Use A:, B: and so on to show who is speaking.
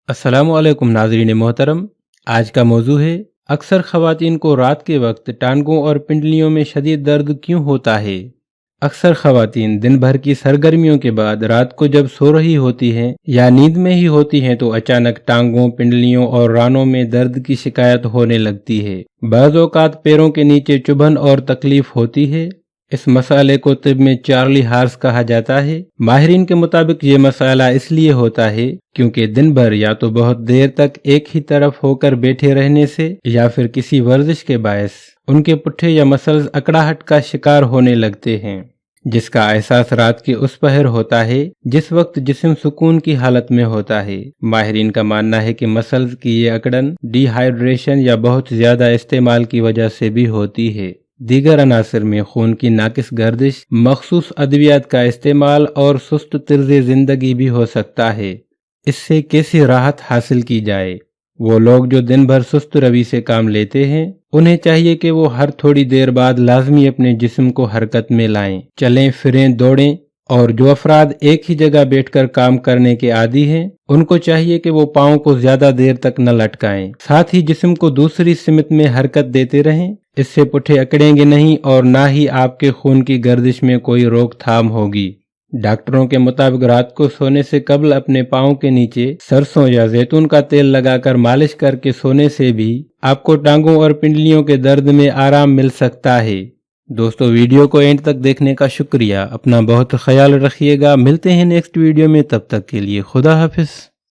A: अस्सलामुअलैकुम नाज़रीन मोहतरम। आज का मौजू है अक्सर ख़वातीन को रात के वक्त टांगों और पिंडलियों में शदीद दर्द क्यों होता है। अक्सर ख़वातीन दिन भर की सरगर्मियों के बाद रात को जब सो रही होती हैं या नींद में ही होती हैं तो अचानक टांगों, पिंडलियों और रानों में दर्द की शिकायत होने लगती है। बाज़ औक़ात पैरों के नीचे चुभन और तकलीफ होती है। इस मसाले को तिब में चार्ली हॉर्स कहा जाता है। माहिरीन के मुताबिक ये मसाला इसलिए होता है क्योंकि दिन भर या तो बहुत देर तक एक ही तरफ होकर बैठे रहने से या फिर किसी वर्जिश के बायस उनके पुट्ठे या मसल्स अकड़ाहट का शिकार होने लगते हैं, जिसका एहसास रात के उस पहर होता है जिस वक्त जिस्म सुकून की हालत में होता है। माहिरीन का मानना है कि मसल्स की ये अकड़न डिहाइड्रेशन या बहुत ज्यादा इस्तेमाल की वजह से भी होती है। दीगर अनासर में खून की नाकिस गर्दिश, मखसूस अद्वियात का इस्तेमाल और सुस्त तर्ज़े ज़िंदगी भी हो सकता है। इससे कैसे राहत हासिल की जाए? वो लोग जो दिन भर सुस्त रवि से काम लेते हैं उन्हें चाहिए कि वो हर थोड़ी देर बाद लाजमी अपने जिस्म को हरकत में लाएं, चलें फिरें, दौड़ें। और जो अफराद एक ही जगह बैठकर काम करने के आदी हैं उनको चाहिए कि वो पाँव को ज्यादा देर तक न लटकाएं, साथ ही जिस्म को दूसरी सिमत में हरकत देते रहें। इससे पुट्ठे अकड़ेंगे नहीं और ना ही आपके खून की गर्दिश में कोई रोकथाम होगी। डॉक्टरों के मुताबिक रात को सोने से कबल अपने पाँव के नीचे सरसों या जैतून का तेल लगाकर मालिश करके सोने से भी आपको टांगों और पिंडलियों के दर्द में आराम मिल सकता है। दोस्तों, वीडियो को एंड तक देखने का शुक्रिया। अपना बहुत ख्याल रखिएगा। मिलते हैं नेक्स्ट वीडियो में, तब तक के लिए खुदा हाफिज।